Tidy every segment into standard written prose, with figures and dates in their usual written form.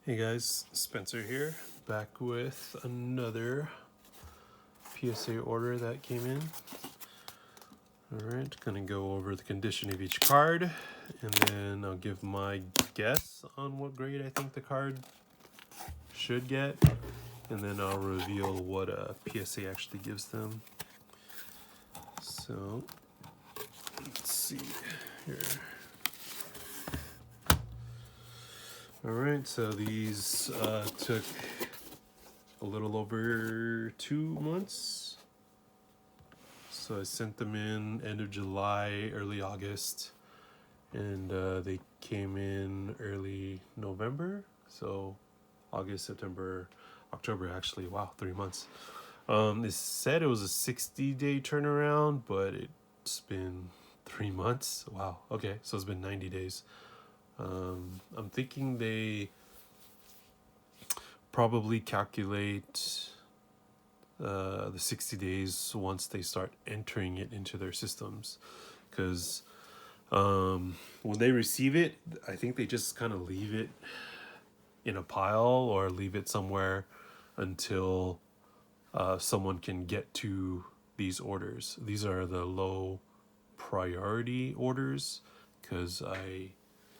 Hey guys, Spencer here, back with another PSA order that came in. Alright, gonna go over the condition of each card, and then I'll give my guess on what grade I think the card should get, and then I'll reveal what a PSA actually gives them. So, let's see here. Alright, so these took a little over 2 months. So I sent them in end of July, early August, and they came in early November. So August, September, October, actually, wow, 3 months. It said it was a 60-day turnaround, but it's been 3 months. Wow, okay, so it's been 90 days. I'm thinking they probably calculate the 60 days once they start entering it into their systems, because when they receive it, I think they just kind of leave it in a pile or leave it somewhere until someone can get to these orders. These are the low priority orders because I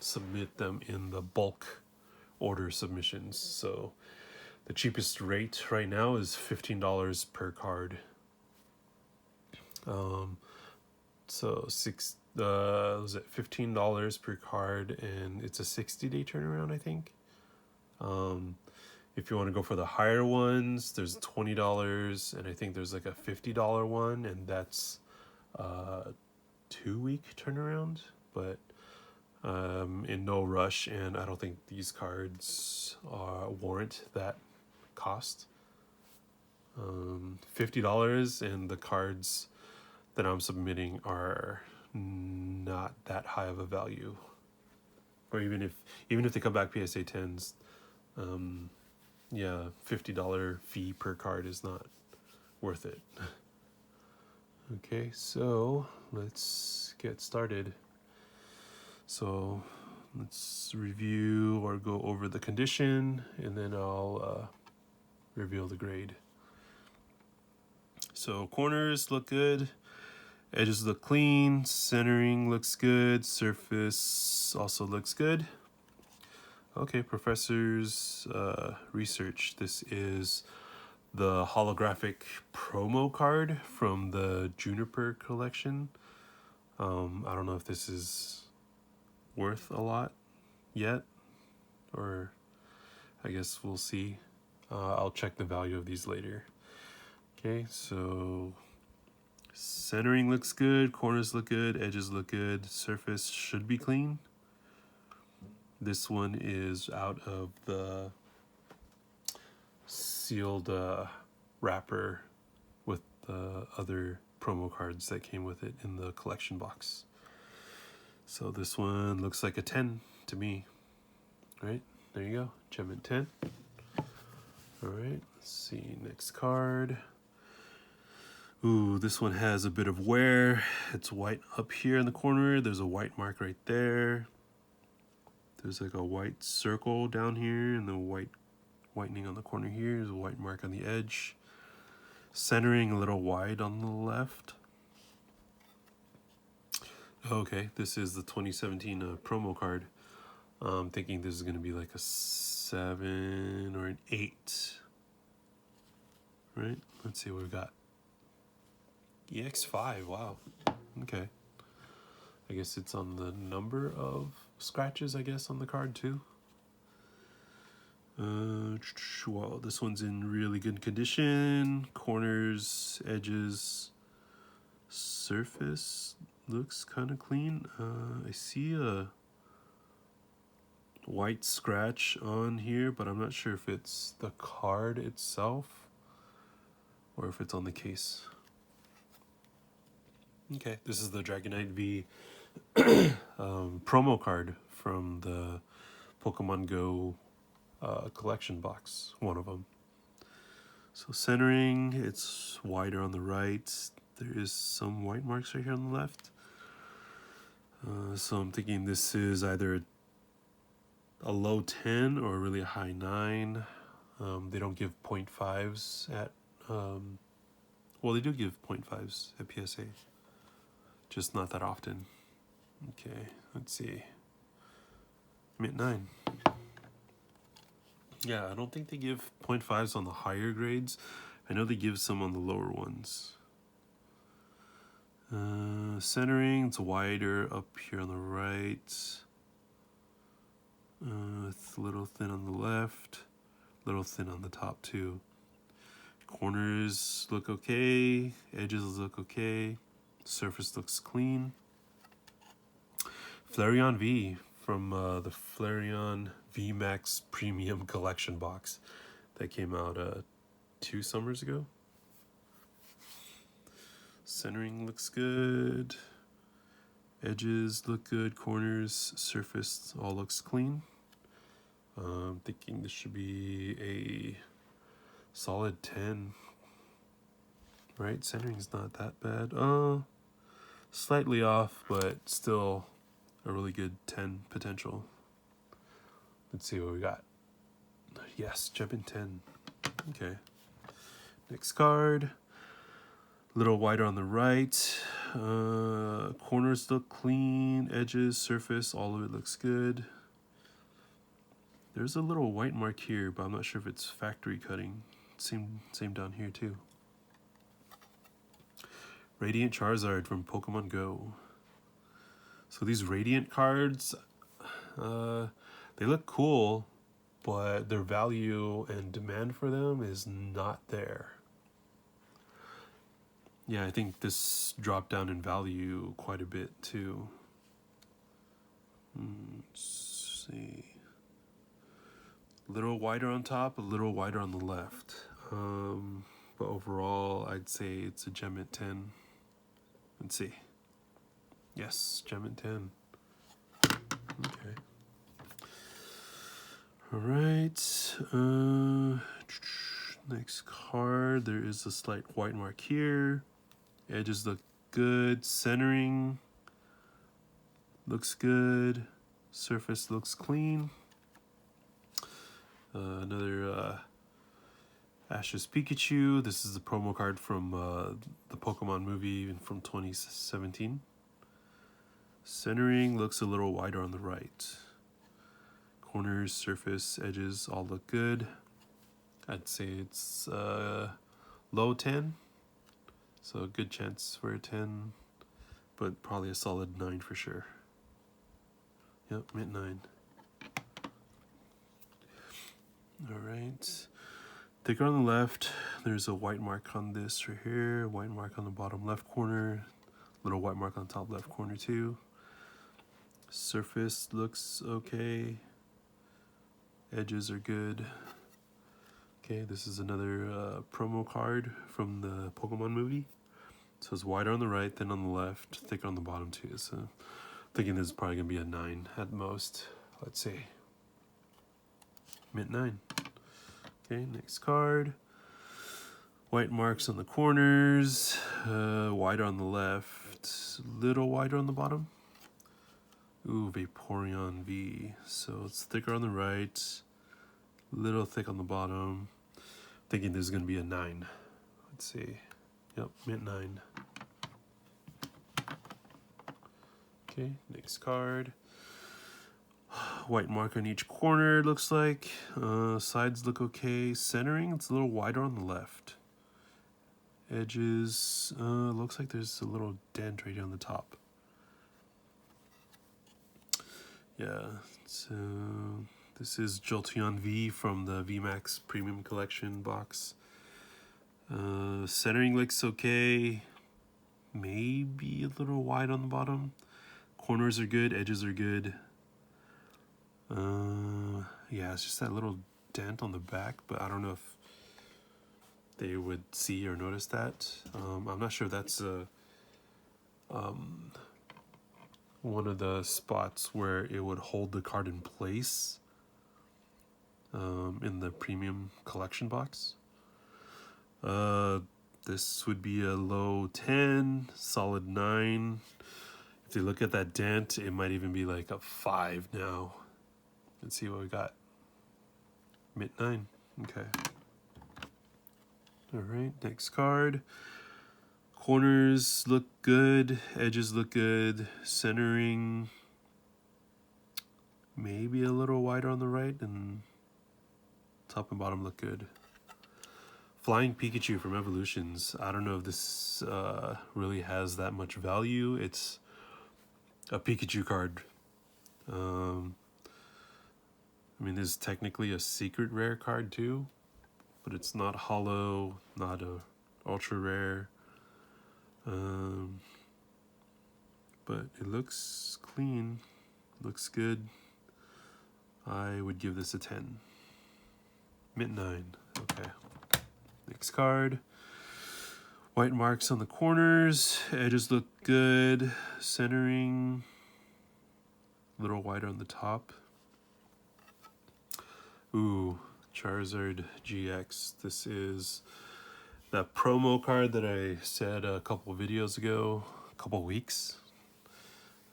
submit them in the bulk order submissions. So the cheapest rate right now is $15 per card. So was it $15 per card, and it's a 60-day turnaround, I think. If you want to go for the higher ones, there's $20, and I think there's like a $50 one, and that's 2-week turnaround. But in no rush, and I don't think these cards warrant that cost. $50, and the cards that I'm submitting are not that high of a value. Or even if they come back PSA 10s, yeah, $50 fee per card is not worth it. Okay, so let's get started. So let's review or go over the condition, and then I'll reveal the grade. So corners look good, edges look clean, centering looks good, surface also looks good. Okay, professor's research. This is the holographic promo card from the Juniper collection. I don't know if this is worth a lot yet, or I guess we'll see. I'll check the value of these later. Okay, so centering looks good, corners look good, edges look good, surface should be clean. This one is out of the sealed wrapper with the other promo cards that came with it in the collection box. So this one looks like a 10 to me. Right, there you go, Gem 10. Alright, let's see, next card. Ooh, this one has a bit of wear. It's white up here in the corner. There's a white mark right there. There's like a white circle down here, and the whitening on the corner here. There's a white mark on the edge. Centering a little wide on the left. Okay, this is the 2017 promo card. I'm thinking this is going to be like a 7 or an 8. Right? Let's see what we've got. EX5, wow. Okay. I guess it's on the number of scratches, I guess, on the card too. Wow, this one's in really good condition. Corners, edges, surface looks kind of clean. I see a white scratch on here, but I'm not sure if it's the card itself or if it's on the case. Okay, this is the Dragonite V promo card from the Pokemon Go collection box, one of them. So centering, it's wider on the right. There is some white marks right here on the left. So I'm thinking this is either a low 10 or really a high 9. They don't give 0.5s at, well, they do give 0.5s at PSA, just not that often. Okay, let's see. Mint 9. Yeah, I don't think they give 0.5s on the higher grades. I know they give some on the lower ones. Centering, it's wider up here on the right. It's a little thin on the left. A little thin on the top too. Corners look okay. Edges look okay. Surface looks clean. Flareon V from the Flareon V Max Premium Collection box that came out 2 summers ago. Centering looks good. Edges look good. Corners, surface, all looks clean. I'm thinking this should be a solid 10. Right? Centering's not that bad. Slightly off, but still a really good 10 potential. Let's see what we got. Yes, jumping 10. Okay. Next card. A little wider on the right. Corners look clean. Edges, surface, all of it looks good. There's a little white mark here, but I'm not sure if it's factory cutting. Same down here too. Radiant Charizard from Pokemon Go. So these Radiant cards, they look cool, but their value and demand for them is not there. Yeah, I think this dropped down in value quite a bit too. Let's see. A little wider on top, a little wider on the left. But overall, I'd say it's a gem at 10. Let's see. Yes, gem at 10. Okay. All right. Next card. There is a slight white mark here. Edges look good. Centering looks good. Surface looks clean. Another Ash's Pikachu. This is a promo card from the Pokemon movie from 2017. Centering looks a little wider on the right. Corners, surface, edges all look good. I'd say it's low 10. So a good chance for a 10, but probably a solid 9 for sure. Yep, mint 9. All right. Thicker on the left. There's a white mark on this right here. White mark on the bottom left corner. Little white mark on the top left corner too. Surface looks okay. Edges are good. Okay, this is another promo card from the Pokemon movie. So it's wider on the right, thin on the left, thicker on the bottom too. So I'm thinking this is probably gonna be a 9 at most. Let's see. Mint 9. Okay, next card. White marks on the corners, wider on the left, little wider on the bottom. Ooh, Vaporeon V. So it's thicker on the right, little thick on the bottom. Thinking this is going to be a 9. Let's see. Yep, mint 9. Okay, next card. White mark on each corner, looks like. Sides look okay. Centering, it's a little wider on the left. Edges, looks like there's a little dent right here on the top. Yeah, so this is Jolteon V from the VMAX Premium Collection box. Centering looks okay. Maybe a little wide on the bottom. Corners are good, edges are good. Yeah, it's just that little dent on the back, but I don't know if they would see or notice that. I'm not sure if that's one of the spots where it would hold the card in place in the premium collection box. This would be a low 10, solid 9. If you look at that dent, it might even be like a 5 now. Let's see what we got. Mint 9. Okay. All right, next card. Corners look good. Edges look good. Centering maybe a little wider on the right, and top and bottom look good. Flying Pikachu from Evolutions. I don't know if this really has that much value. It's a Pikachu card. I mean, this is technically a secret rare card too, but it's not holo, not a ultra rare. But it looks clean, looks good. I would give this a 10. Mint 9. Okay. Next card. White marks on the corners. Edges look good. Centering a little wider on the top. Ooh, Charizard GX. This is that promo card that I said a couple videos ago, a couple weeks.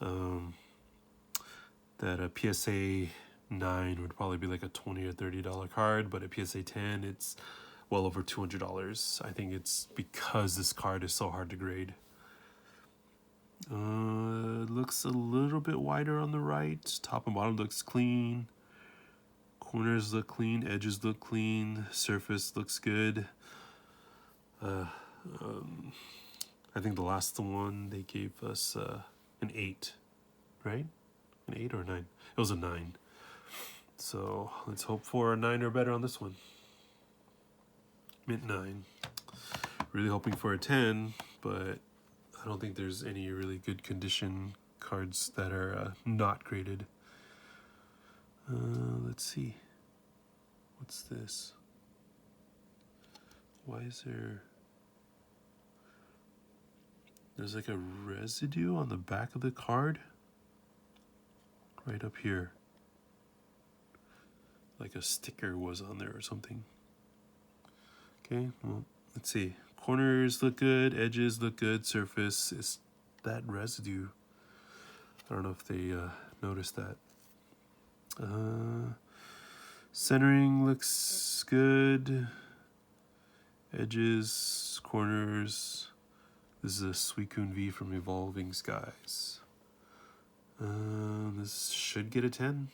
That a PSA 9 would probably be like a $20 or $30 card, but at PSA 10 it's well over $200. I think it's because this card is so hard to grade. Looks a little bit wider on the right. Top and bottom looks clean. Corners look clean. Edges look clean. Surface looks good. I think the last one they gave us an 8, right? An 8 or a 9? It was a 9. So let's hope for a 9 or better on this one. Mint 9. Really hoping for a 10, but I don't think there's any really good condition cards that are not graded. Let's see. What's this? Why is there's like a residue on the back of the card? Right up here. Like a sticker was on there or something. Okay, well, let's see. Corners look good, edges look good, surface is that residue. I don't know if they noticed that. Centering looks good. Edges, corners. This is a Suicune V from Evolving Skies. This should get a 10.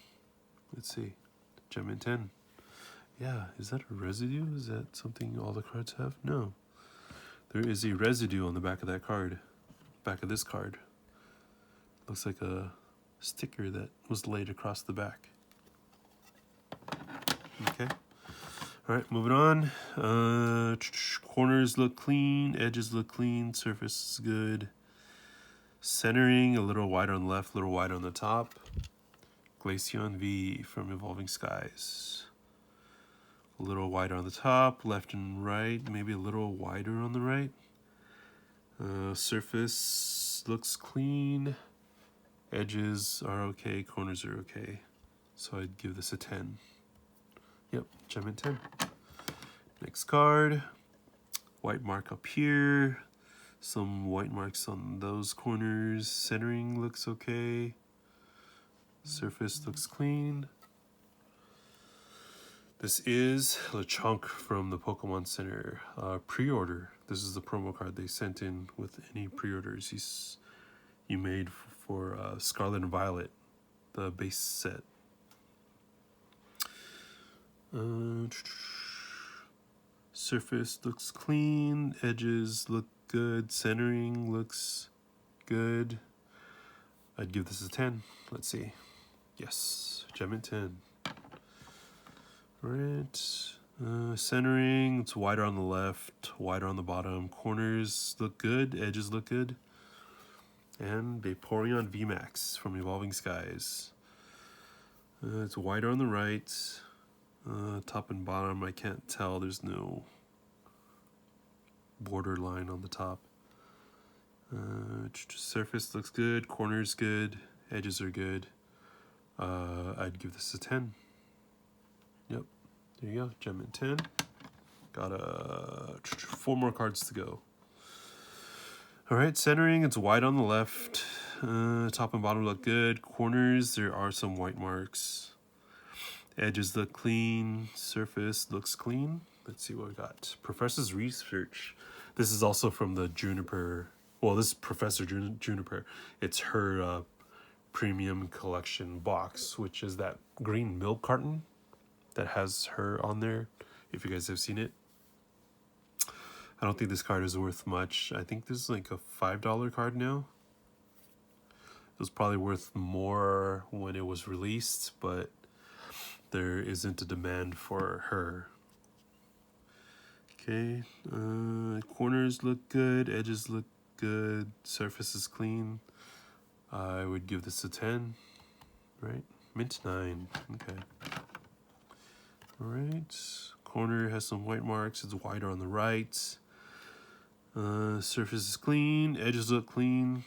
Let's see. Gem in 10. Yeah, is that a residue? Is that something all the cards have? No. There is a residue on the back of that card. Back of this card. Looks like a sticker that was laid across the back. Okay. Alright, moving on. Corners look clean. Edges look clean. Surface is good. Centering a little wider on the left, a little wider on the top. Glaceon V from Evolving Skies. A little wider on the top, left and right, maybe a little wider on the right. Surface looks clean. Edges are okay, corners are okay. So I'd give this a 10. Yep, gem in 10. Next card. White mark up here. Some white marks on those corners. Centering looks okay. Surface looks clean. This is Lechonk from the Pokemon Center pre-order. This is the promo card they sent in with any pre-orders you made for Scarlet and Violet, the base set. Surface looks clean. Edges look good. Centering looks good. I'd give this a 10. Let's see. Yes, gem in 10. Right. Centering, it's wider on the left, wider on the bottom. Corners look good, edges look good. And Vaporeon VMAX from Evolving Skies. It's wider on the right. Top and bottom, I can't tell. There's no border line on the top. Surface looks good, corners good, edges are good. I'd give this a 10. Yep, there you go, gem in 10. Got 4 more cards to go. All right, centering, it's wide on the left. Top and bottom look good. Corners, there are some white marks. Edges look clean. Surface looks clean. Let's see what we got. Professor's Research. This is also from the Juniper. Well, this is Professor Juniper. It's her premium collection box, which is that green milk carton that has her on there. If you guys have seen it. I don't think this card is worth much. I think this is like a $5 card now. It was probably worth more when it was released, but there isn't a demand for her. Okay, corners look good, edges look good, surface is clean. I would give this a 10, right? Mint 9, okay. All right, corner has some white marks, it's wider on the right. Surface is clean, edges look clean.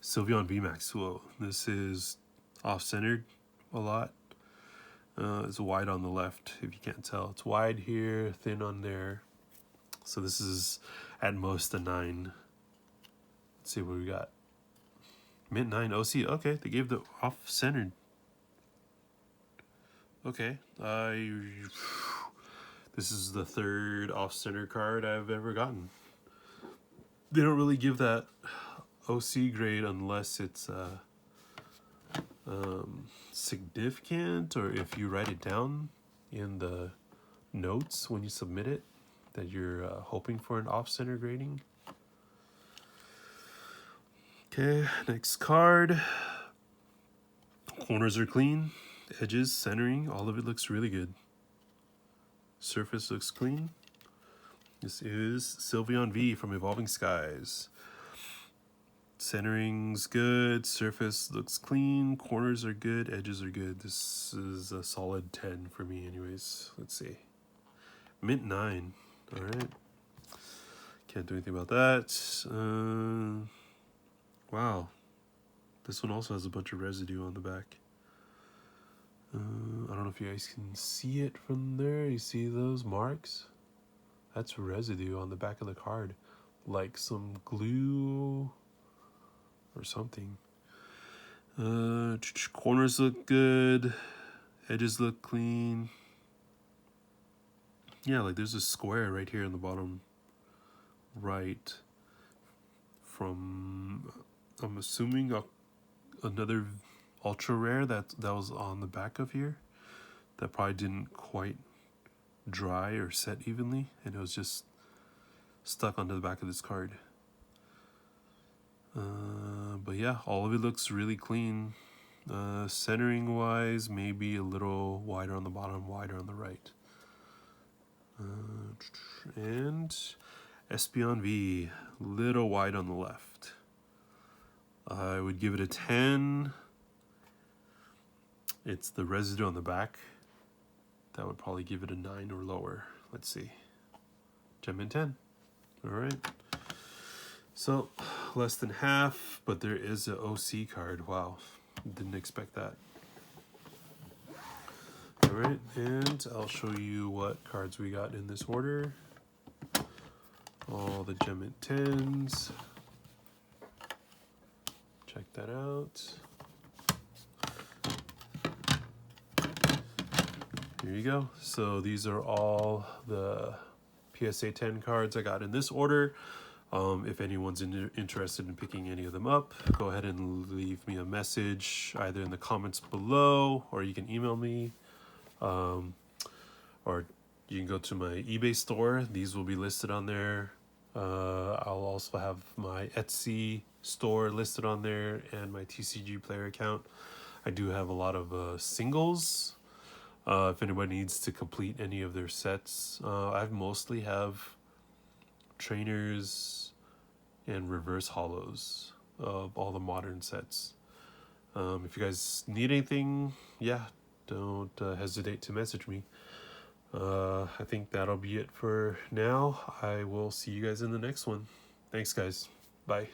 Sylveon VMAX, whoa, this is off-centered a lot. It's wide on the left, if you can't tell. It's wide here, thin on there. So this is at most a 9. Let's see what we got. Mint 9 OC, okay, they gave the off-centered. Okay, this is the third off-center card I've ever gotten. They don't really give that OC grade unless it's significant, or if you write it down in the notes when you submit it that you're hoping for an off-center grading. Okay, next card. Corners are clean, edges, centering, all of it looks really good. Surface looks clean. This is Sylveon V from Evolving Skies. Centering's good, surface looks clean, corners are good, edges are good. This is a solid 10 for me anyways. Let's see. Mint 9, all right. Can't do anything about that. Wow. This one also has a bunch of residue on the back. I don't know if you guys can see it from there. You see those marks? That's residue on the back of the card. Like some glue or something. Corners look good. Edges look clean. Yeah, like there's a square right here in the bottom right from, I'm assuming, another ultra rare that was on the back of here that probably didn't quite dry or set evenly, and it was just stuck onto the back of this card. But yeah, all of it looks really clean. Centering wise, maybe a little wider on the bottom, wider on the right. And Espeon V, little wide on the left. I would give it a 10. It's the residue on the back that would probably give it a 9 or lower. Let's see. Gem in 10. All right. So less than half, but there is an OC card. Wow, didn't expect that. All right, and I'll show you what cards we got in this order. All the Gem in 10s. Check that out. Here you go. So these are all the PSA 10 cards I got in this order. If anyone's interested in picking any of them up, go ahead and leave me a message either in the comments below, or you can email me, or you can go to my eBay store. These will be listed on there. I'll also have my Etsy store listed on there and my TCG player account. I do have a lot of singles. If anybody needs to complete any of their sets, I mostly have trainers and reverse hollows of all the modern sets. If you guys need anything, yeah, don't hesitate to message me. I think that'll be it for now. I will see you guys in the next one. Thanks, guys. Bye.